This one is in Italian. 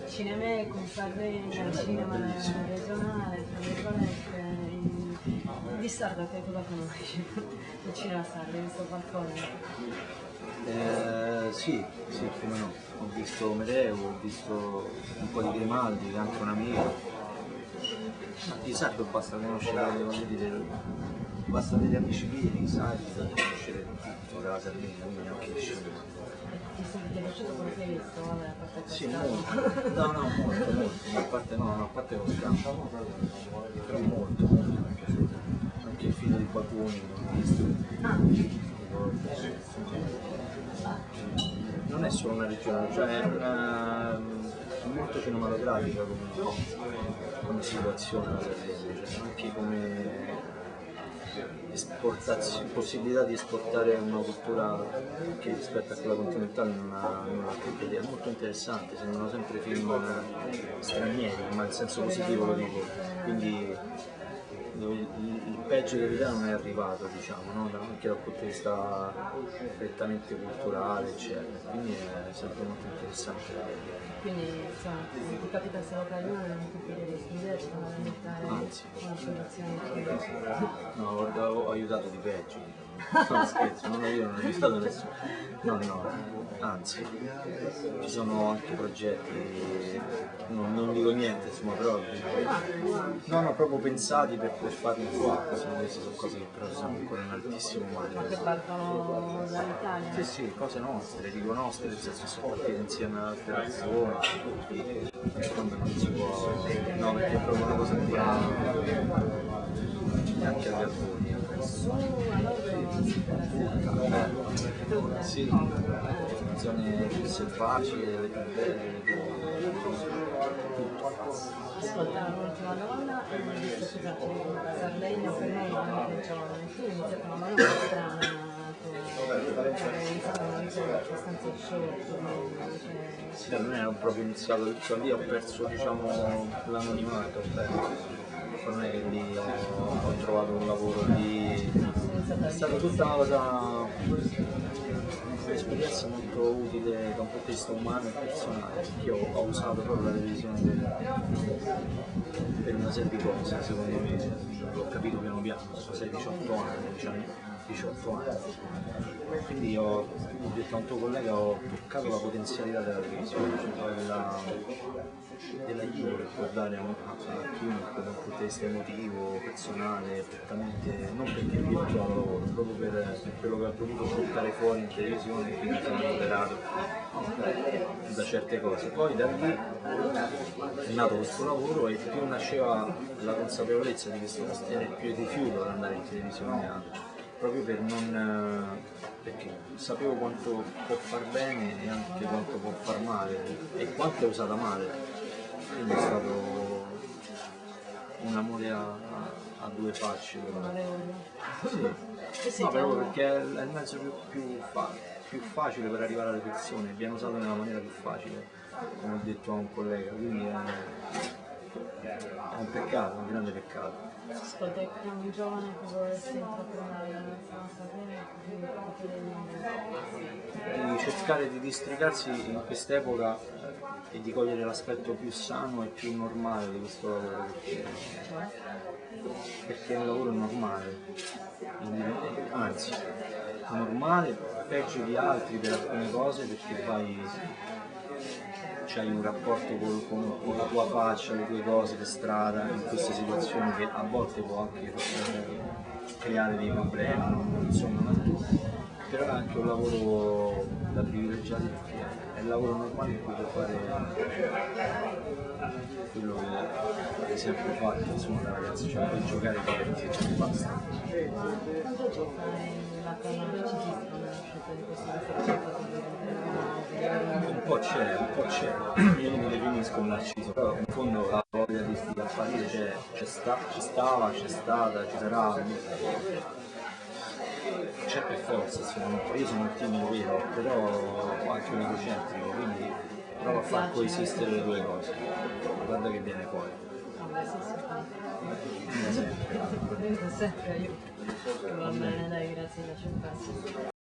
Cinemeco, in Sardegna, il cinema regionale, tra virgolette, di Sardo che cosa conosci? Il cinema sardo, hai visto qualcosa? Sì, sì, come no. Ho visto Medeo, ho visto un po' di Grimaldi, che è anche un amico. Ma di sardo basta conoscere, voglio dire, basta degli amici miei, sardi, per conoscere tutto della Sardegna, quindi anche il cinema. Ti è piaciuto quello che hai visto? Vabbè, a parte Sì, Castello. molto. No, no, molto, molto. A parte no, no, a parte lo scambio. Però molto, molto mi è piaciuto. Anche il film di Bacuni l'ho visto. Non è solo una regione, cioè è molto cinematografica come situazione la Sardegna, cioè anche come possibilità di esportare una cultura che rispetto a quella continentale non ha nulla a che vedere. È molto interessante, sembrano sempre film stranieri, ma in senso positivo lo dico, quindi dove il peggio dell'Italia non è arrivato, diciamo, no? Anche dal punto di vista prettamente culturale, eccetera. Quindi è sempre molto interessante. Quindi, insomma, se ti capitasse l'occasione non ti chiederesti di studiare, di diventare Anzi, una fondazione. no, guarda, ho aiutato di peggio. No, scherzo, io non ho aiutato nessuno. No, no, anzi, ci sono anche progetti, non dico niente, insomma, però no, no, proprio pensati per farli qua, queste sono cose che però sono ancora in altissimo Ma che mare. partono dall'Italia? Sì, sì, cose nostre, dico nostre, nel senso che sono partite insieme ad altre persone, quando non si può, no, perché è proprio una cosa ancora neanche agli albori. Su, allora, Sì, zone più selvagge, le più belle, tutto. ascolta, l'ultima domanda, visto che Sardegna per me è anche giovane, tu hai iniziato una mano strana, hai iniziato una vita abbastanza sciolta, Sì, non ero proprio iniziato tutto lì, ho perso diciamo l'anonimato, poi non è che lì ho trovato un lavoro lì, è stata tutta una cosa, un'esperienza molto utile da un punto di vista umano e personale, perché io ho usato proprio la televisione per una serie di cose, secondo me, l'ho capito piano piano, sono 6-18 anni, diciamo, 18 anni. Quindi ho detto a un tuo collega, ho toccato la potenzialità della televisione, cioè dell'aiuto che può dare a chiunque da un punto di vista emotivo, personale, prettamente, non perché io ho trovato lavoro, proprio per quello che ho potuto portare fuori in televisione, quindi sono liberato da certe cose. Poi da lì è nato questo lavoro e più nasceva la consapevolezza di questo mestiere, più il rifiuto ad andare in televisione proprio per non perché sapevo quanto può far bene e anche quanto può far male e quanto è usata male, quindi è stato un amore a due facce. Sì. No, proprio perché è il mezzo più facile per arrivare alle persone, viene usato nella maniera più facile, come ho detto a un collega, quindi è un peccato, un grande peccato. ascolta, è un giovane che vorresti intraprendere la nostra carriera, Di cercare di districarsi in quest'epoca e di cogliere l'aspetto più sano e più normale di questo lavoro, perché è un lavoro normale, anzi normale, peggio di altri per alcune cose perché c'hai un rapporto con la tua faccia, le tue cose per strada, in queste situazioni che a volte può anche creare dei problemi, insomma, non tutti. Però è anche un lavoro da privilegiati perché è il lavoro normale in cui puoi fare quello che hai sempre fatto, insomma, da ragazzi, cioè puoi giocare e divertirti e basta. quanto tu fai la cronologia di questo Un po' c'è, io non mi definisco un narciso, però in fondo la voglia di apparire c'è stava, c'è stata, ci sarà, c'è per forza, secondo me. Io sono un timido vero, però anche un egocentrico, quindi provo a far coesistere le due cose, guarda che viene fuori. sempre aiuto. Va bene, dai, grazie, lascio